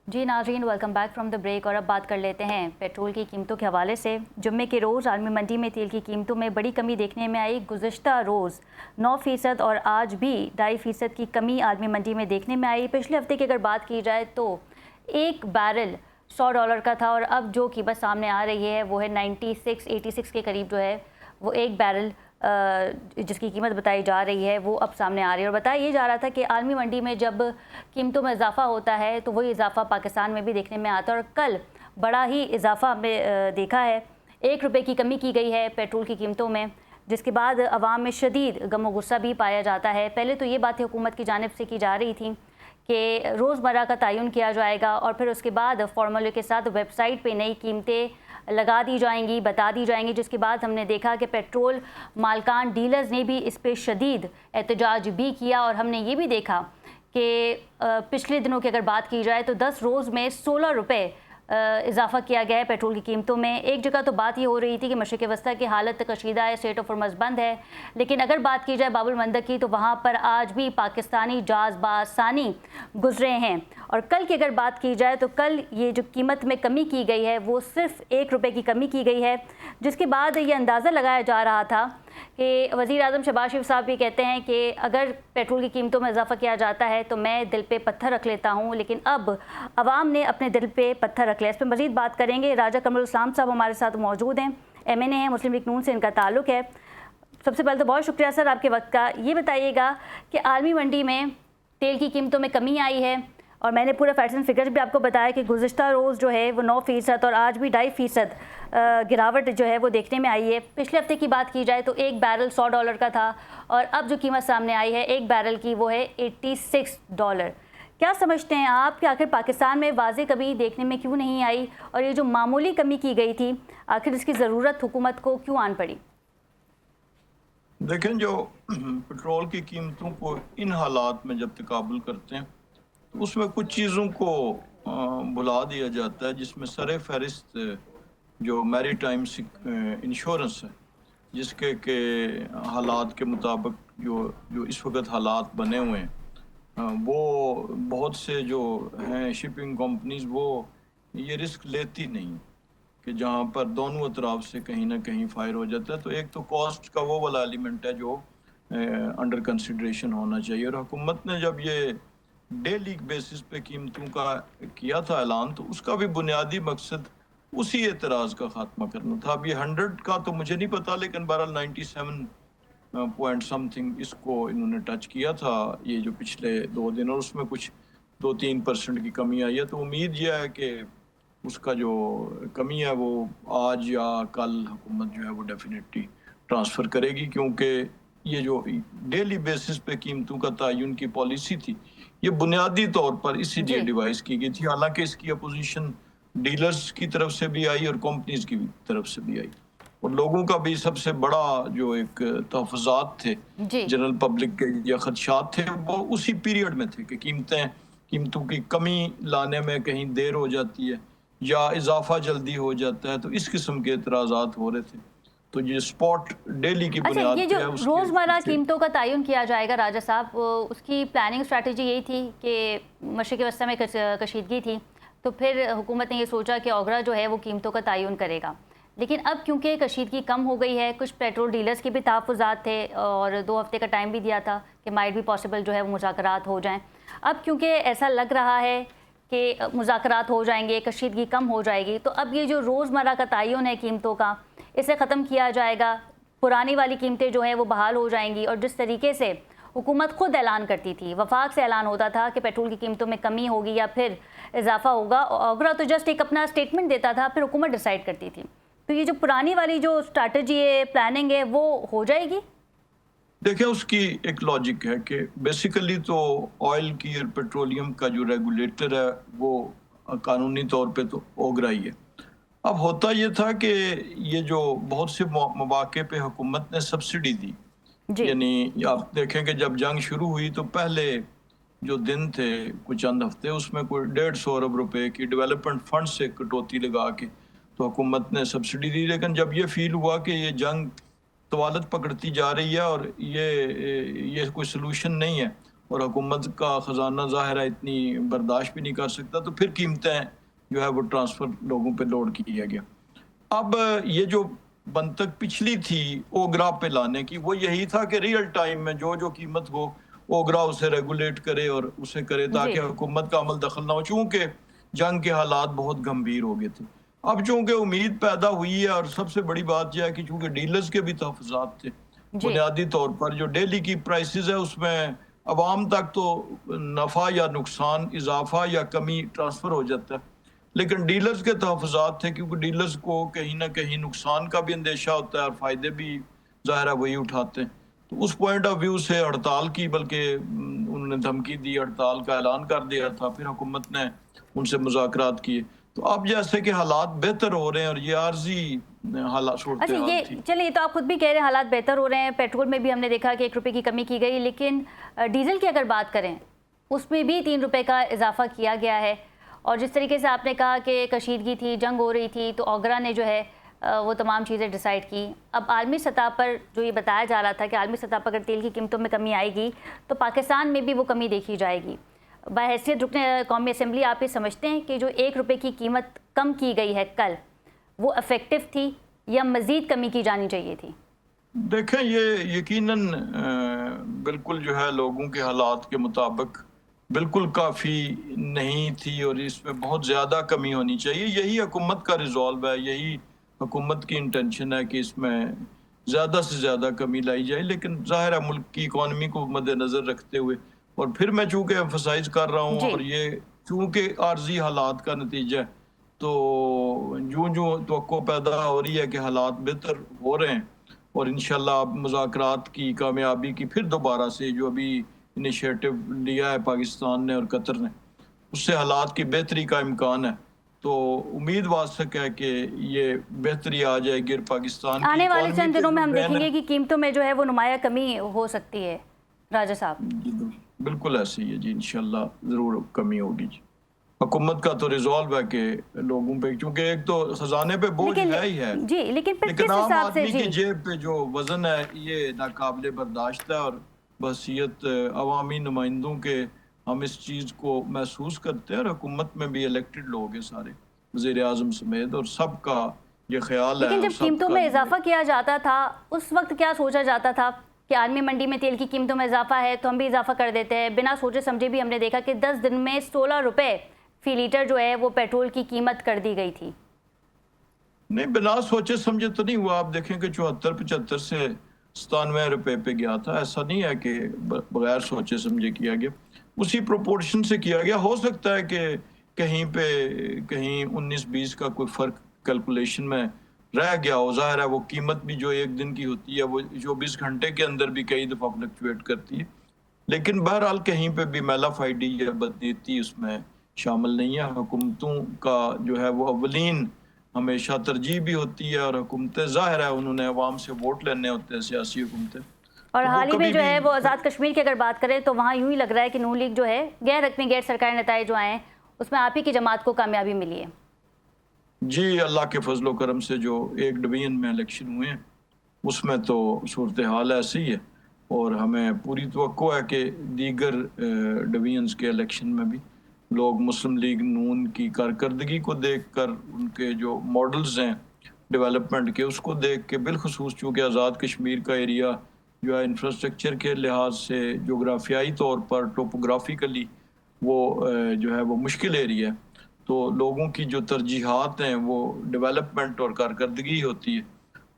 जी नाज़रीन, welcome back from the break. और अब बात कर लेते हैं पेट्रोल की कीमतों के हवाले से। जुम्मे के रोज़ आलमी मंडी में तेल की कीमतों में बड़ी कमी देखने में आई। गुज़श्ता रोज़ 9% और आज भी 2.5% की कमी आलमी मंडी में देखने में आई। पिछले हफ्ते की अगर बात की जाए तो एक बैरल $100 का था और अब जो कीमत सामने आ रही है वो है 86 के करीब जो है वो एक बैरल जिसकी कीमत बताई जा रही है वो अब सामने आ रही है। और बताया ये जा रहा था कि आलमी मंडी में जब कीमतों में इजाफा होता है तो वही इजाफा पाकिस्तान में भी देखने में आता है और कल बड़ा ही इजाफा हमने देखा है। ₹1 की कमी की गई है पेट्रोल की कीमतों में, जिसके बाद अवाम में शदीद गम गुस्सा भी पाया जाता है। पहले तो ये बातें हुकूमत की जानिब से की जा रही थी कि रोज़मर्रा का तयन किया जाएगा और फिर उसके बाद फार्मूले के साथ वेबसाइट पे नई कीमतें लगा दी जाएंगी, बता दी जाएंगी। जिसके बाद हमने देखा कि पेट्रोल मालकान डीलर्स ने भी इस पर शदीद एहतजाज भी किया और हमने ये भी देखा कि पिछले दिनों की अगर बात की जाए तो 10 रोज़ में ₹16 इजाफा किया गया है पेट्रोल की कीमतों में। एक जगह तो बात ये हो रही थी कि मशरिक़ वस्ता की हालत कशीदा है, स्टेट ऑफ हॉर्मज़ बंद है, लेकिन अगर बात की जाए बाबुल मंदब की तो वहाँ पर आज भी पाकिस्तानी जहाज़ बासानी गुजरे हैं। और कल की अगर बात की जाए तो कल ये जो कीमत में कमी की गई है वो सिर्फ ₹1 की कमी की गई है, जिसके बाद ये अंदाज़ा लगाया जा रहा था कि वज़ीर आज़म शहबाज शरीफ साहब भी कहते हैं कि अगर पेट्रोल की कीमतों में इजाफा किया जाता है तो मैं दिल पे पत्थर रख लेता हूँ, लेकिन अब अवाम ने अपने दिल पे पत्थर रख लिया। इस पर मज़ीद बात करेंगे। राजा कमरुल इस्लाम साहब हमारे साथ मौजूद हैं, MNA हैं, मुस्लिम लीग नून से इनका ताल्लुक़ है। सबसे पहले तो बहुत शुक्रिया सर आपके वक्त का। ये बताइएगा कि आलमी मंडी में तेल की कीमतों में कमी आई है और मैंने पूरा फैक्ट्स एंड फिगर्स भी आपको बताया कि गुज़श्ता रोज़ जो है वो 9% और आज भी 2.5% गिरावट जो है वो देखने में आई है। पिछले हफ्ते की बात की जाए तो एक बैरल $100 का था और अब जो कीमत सामने आई है एक बैरल की वो है $86। क्या समझते हैं आप कि आखिर पाकिस्तान में वाज़े कमी देखने में क्यों नहीं आई और ये जो मामूली कमी की गई थी आखिर इसकी ज़रूरत हुकूमत को क्यों आन पड़ी? देखें, जो पेट्रोल की कीमतों को इन हालात में जब तकाबुल करते हैं तो उसमें कुछ चीज़ों को भुला दिया जाता है, जिसमें सरे फहरिस्त जो मैरीटाइम इंश्योरेंस है, जिसके के हालात के मुताबिक जो जो इस वक्त हालात बने हुए हैं, वो बहुत से जो हैं शिपिंग कंपनीज वो ये रिस्क लेती नहीं कि जहाँ पर दोनों अतराफ से कहीं ना कहीं फायर हो जाता है। तो एक तो कॉस्ट का वो वाला एलिमेंट है जो अंडर कंसिडरेशन होना चाहिए। और हुकूमत ने जब ये डेली बेसिस पे कीमतों का किया था ऐलान, तो उसका भी बुनियादी मकसद उसी एतराज़ का ख़ात्मा करना था। अब ये 100 का तो मुझे नहीं पता, लेकिन बहरहाल 97 पॉइंट समथिंग इसको इन्होंने टच किया था ये जो पिछले 2 दिन, और उसमें कुछ 2-3% की कमी आई है। तो उम्मीद यह है कि उसका जो कमी है वो आज या कल हुकूमत जो है वो डेफिनेटली ट्रांसफ़र करेगी, क्योंकि ये जो डेली बेसिस पे कीमतों का तयन की पॉलिसी थी ये बुनियादी तौर पर इसीलिए जी। डिवाइस की गई थी। हालांकि इसकी अपोजिशन डीलर्स की तरफ से भी आई और कंपनीज की तरफ से भी आई, और लोगों का भी सबसे बड़ा जो एक तहफ़्फ़ुज़ात थे जी। जनरल पब्लिक के या खदशात थे वो उसी पीरियड में थे कि कीमतों की कमी लाने में कहीं देर हो जाती है या इजाफा जल्दी हो जाता है। तो इस किस्म के एतराज़ात हो रहे थे। तो ये स्पॉट डेली की अच्छा, बुनियाद ये पे जो है उसके रोज़मर्रा पीछे। कीमतों का तयन किया जाएगा राजा साहब, उसकी प्लानिंग स्ट्रैटेजी यही थी कि मशरिक़ वस्ता में कशीदगी थी तो फिर हुकूमत ने ये सोचा कि ओगरा जो है वो कीमतों का तयन करेगा। लेकिन अब क्योंकि कशीदगी कम हो गई है, कुछ पेट्रोल डीलर्स के भी तहफ़्फ़ुज़ात थे और 2 हफ्ते का टाइम भी दिया था कि माइट भी पॉसिबल जो है वो मुज़ाकरात हो जाएँ। अब क्योंकि ऐसा लग रहा है कि मुज़ाकरात हो जाएंगे, कशीदगी कम हो जाएगी, तो अब ये जो रोज़मर्रा का तयन है कीमतों का इसे ख़त्म किया जाएगा, पुरानी वाली कीमतें जो हैं वो बहाल हो जाएंगी। और जिस तरीके से हुकूमत खुद ऐलान करती थी, वफाक से ऐलान होता था कि पेट्रोल की कीमतों में कमी होगी या फिर इजाफा होगा, ओगरा तो जस्ट एक अपना स्टेटमेंट देता था, फिर हुकूमत डिसाइड करती थी। तो ये जो पुरानी वाली जो स्ट्रैटेजी है, प्लानिंग है, वो हो जाएगी? देखिए, उसकी एक लॉजिक है कि बेसिकली तो ऑयल की और पेट्रोलियम का जो रेगुलेटर है वो कानूनी तौर पे तो ओगरा ही है। अब होता ये था कि ये जो बहुत से मौके पे हुकूमत ने सब्सिडी दी, जी। यानी आप देखें कि जब जंग शुरू हुई तो पहले जो दिन थे कुछ चंद हफ्ते, उसमें कोई 150 अरब रुपए की डेवलपमेंट फंड से कटौती लगा के तो हुकूमत ने सब्सिडी दी। लेकिन जब ये फील हुआ कि ये जंग तवालत पकड़ती जा रही है और ये कोई सलूशन नहीं है, और हुकूमत का ख़जाना ज़ाहिर है इतनी बर्दाश्त भी नहीं कर सकता, तो फिर कीमतें जो है वो ट्रांसफ़र लोगों पे लोड किया गया। अब ये जो बनतक पिछली थी ओगरा पे लाने की, वो यही था कि रियल टाइम में जो जो कीमत हो ओगरा उसे रेगुलेट करे और उसे करे जी। ताकि हुकूमत का अमल दखल ना हो, चूँकि जंग के हालात बहुत गंभीर हो गए थे। अब चूँकि उम्मीद पैदा हुई है और सबसे बड़ी बात यह है कि चूँकि डीलर्स के भी तहफ़्फ़ुज़ात थे, जी। बुनियादी तौर पर जो डेली की प्राइसेस है उसमें अवाम तक तो नफ़ा या नुकसान, इजाफा या कमी ट्रांसफ़र हो जाता है, लेकिन डीलर्स के तहफ़्फ़ुज़ात थे क्योंकि डीलर्स को कहीं न कहीं नुकसान का भी अंदेशा होता है और फ़ायदे भी ज़ाहिर है वही उठाते हैं। तो उस पॉइंट ऑफ व्यू से हड़ताल की, बल्कि उन्होंने धमकी दी, हड़ताल का ऐलान कर दिया था, फिर हुकूमत ने उनसे मुज़ाकरात किए। तो अब जैसे कि हालात बेहतर हो रहे हैं और ये आर्ज़ी हालात सूरत अच्छा, हाल ये थी। चलिए, तो आप खुद भी कह रहे हैं हालात बेहतर हो रहे हैं, पेट्रोल में भी हमने देखा कि 1 रुपए की कमी की गई, लेकिन डीज़ल की अगर बात करें, उसमें भी 3 रुपए का इजाफा किया गया है। और जिस तरीके से आपने कहा कि कशीदगी थी, जंग हो रही थी, तो ओगरा ने जो है वो तमाम चीज़ें डिसाइड की। अब आलमी सतह पर जो ये बताया जा रहा था कि आलमी सतह पर अगर तेल की कीमतों में कमी आएगी, तो पाकिस्तान में भी वो कमी देखी जाएगी। बहैसियत रुकने कौमी असम्बली, आप ये समझते हैं कि जो 1 रुपए की कीमत कम की गई है कल, वो इफ़ेक्टिव थी या मज़ीद कमी की जानी चाहिए थी? देखें, ये यकीनन बिल्कुल जो है लोगों के हालात के मुताबिक बिल्कुल काफ़ी नहीं थी और इसमें बहुत ज़्यादा कमी होनी चाहिए। यही हुकूमत का रिज़ॉल्व है, यही हुकूमत की इंटेंशन है कि इसमें ज़्यादा से ज़्यादा कमी लाई जाए, लेकिन ज़ाहिर है मुल्क की इकॉनमी को मद्देनज़र रखते हुए, और फिर मैं चूँकि एम्फसाइज़ कर रहा हूँ जी। और ये चूँकि आर्ज़ी हालात का नतीजा है, तो जो तवक्को पैदा हो रही है कि हालात बेहतर हो रहे हैं और इंशाल्लाह अब मुज़ाकरात की कामयाबी की फिर दोबारा से जो अभी इनिशिएटिव लिया है पाकिस्तान ने और कतर ने, उससे हालात की बेहतरी का इम्कान है। तो उम्मीद वास्तक है कि ये बेहतरी आ जाएगी और पाकिस्तान की आने वाले इकॉनमी चंद पे दिनों में जो हम ड्रेन है। देखेंगे कि कीमतों में जो है वो नुमाया कमी हो सकती है, राजा साहब। जी, बिल्कुल ऐसे ही है जी, इंशाल्लाह ज़रूर कमी होगी जी। हुकूमत का तो रिज़ॉल्व है कि लोगों पे, क्योंकि एक तो खजाने पे बोझ लेकिन है ही है, जी, लेकिन फिर लेकिन किस आम हिसाब से? आदमी जी। की जेब पे जो वज़न है ये नाकाबिले बर्दाश्त है और बहसीत अवामी नुमाइंदों के हम इस चीज़ को महसूस करते हैं और हुकूमत में भी इलेक्टेड लोग हैं सारे, वज़ीर-ए-आज़म समेत, और सबका ये ख़्याल है लेकिन और जब कीमतों सबका में ये। इजाफा किया जाता था, उस वक्त क्या सोचा जाता था कि आलमी मंडी में तेल की कीमतों में इजाफा है तो हम भी इजाफा कर देते हैं? बिना सोचे समझे भी हमने देखा कि 10 दिन में 16 रुपए फी लीटर जो है वो पेट्रोल की कीमत कर दी गई थी। नहीं, बिना सोचे समझे तो नहीं हुआ। आप देखें कि 74-75 से 97 रुपए पे गया था। ऐसा नहीं है कि बगैर सोचे समझे किया गया, उसी प्रोपोर्शन से किया गया। हो सकता है कि कहीं पे कहीं 19-20 का कोई फ़र्क कैलकुलेशन में रह गया हो। ज़ाहिर है वो कीमत भी जो एक दिन की होती है वो 24 घंटे के अंदर भी कई दफ़ा फ्लक्चुएट करती है। लेकिन बहरहाल कहीं पे भी मेलाफाइडी या बदनीयती उसमें शामिल नहीं है। हुकूमतों का जो है वो अव्वलीन हमेशा तरजीह भी होती है और हुकूमतें ज़ाहिर है उन्होंने अवाम से वोट लेने होते हैं, सियासी हुकूमतें, और तो वो हाल ही में कभी जो भी। है वो आज़ाद कश्मीर की अगर बात करें तो वहाँ यूँ ही लग रहा है कि नून लीग जो है गैर रकमी गैर सरकारी नताए जो आए हैं उसमें आप ही की जमात को कामयाबी मिली है। जी, अल्लाह के फजलो करम से जो एक डिवीजन में इलेक्शन हुए हैं उसमें तो सूरत हाल ऐसी ही है और हमें पूरी तवक्को है कि दीगर डिवीजन्स के इलेक्शन में भी लोग मुस्लिम लीग नून की कारकर्दगी को देख कर, उनके जो मॉडल्स हैं डेवलपमेंट के, उसको देख के, बिलखसूस चूँकि आज़ाद कश्मीर का एरिया जो है इंफ्रास्ट्रक्चर के लिहाज से जोग्राफियाई तौर पर टोपोग्राफिकली वो जो है वो मुश्किल एरिया है, तो लोगों की जो तरजीहात हैं वो डेवलपमेंट और कारकर्दगी होती है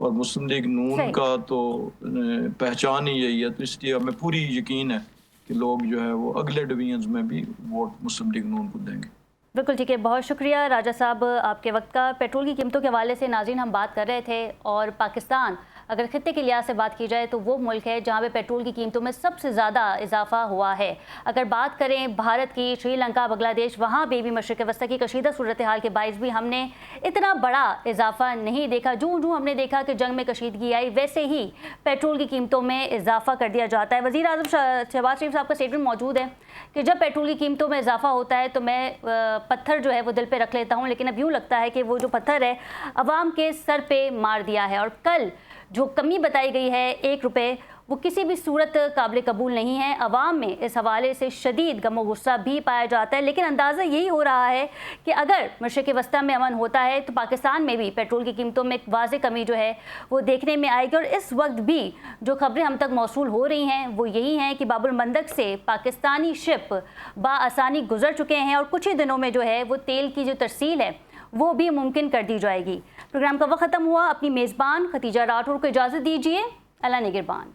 और मुस्लिम लीग नून सही। का तो पहचान ही यही है, तो इसलिए हमें पूरी यकीन है कि लोग जो है वो अगले डिवीजन्स में भी वोट मुस्लिम लीग नून को देंगे। बिल्कुल ठीक है, बहुत शुक्रिया राजा साहब आपके वक्त का। पेट्रोल की कीमतों के हवाले से नाज़रीन हम बात कर रहे थे, और पाकिस्तान अगर खित्ते के लिहाज से बात की जाए तो वो मुल्क है जहाँ पे पेट्रोल की कीमतों में सबसे ज़्यादा इजाफा हुआ है। अगर बात करें भारत की, श्रीलंका, बांग्लादेश, वहाँ पे भी मशरिक़ वस्ती की कशीदा सूरत हाल के बाइस भी हमने इतना बड़ा इजाफा नहीं देखा। जूँ जूँ हमने देखा कि जंग में कशीदगी आई, वैसे ही पेट्रोल की कीमतों में इजाफा कर दिया जाता है। वज़ीर आज़म शहबाज शरीफ साहब का स्टेटमेंट मौजूद है कि जब पेट्रोल की कीमतों में इजाफा होता है तो मैं पत्थर जो है वो दिल पे रख लेता हूँ, लेकिन अब यूँ लगता है कि वो जो पत्थर है अवाम के सर पे मार दिया है। और कल जो कमी बताई गई है 1 रुपये, वो किसी भी सूरत काबिल कबूल नहीं है। अवाम में इस हवाले से शदीद गम गुस्सा भी पाया जाता है, लेकिन अंदाज़ा यही हो रहा है कि अगर मशरिक़ वस्ता में अमन होता है तो पाकिस्तान में भी पेट्रोल की कीमतों में एक वाज़ेह कमी जो है वो देखने में आएगी। और इस वक्त भी जो खबरें हम तक मौसूल हो रही हैं वो यही हैं कि बाबुल मंदक से पाकिस्तानी शिप बाआसानी गुजर चुके हैं और कुछ ही दिनों में जो है वो तेल की जो तरसील है वो भी मुमकिन कर दी जाएगी। प्रोग्राम का वक्त ख़त्म हुआ। अपनी मेज़बान खतीजा राठौर को इजाज़त दीजिए। अल्लाह निगहबान।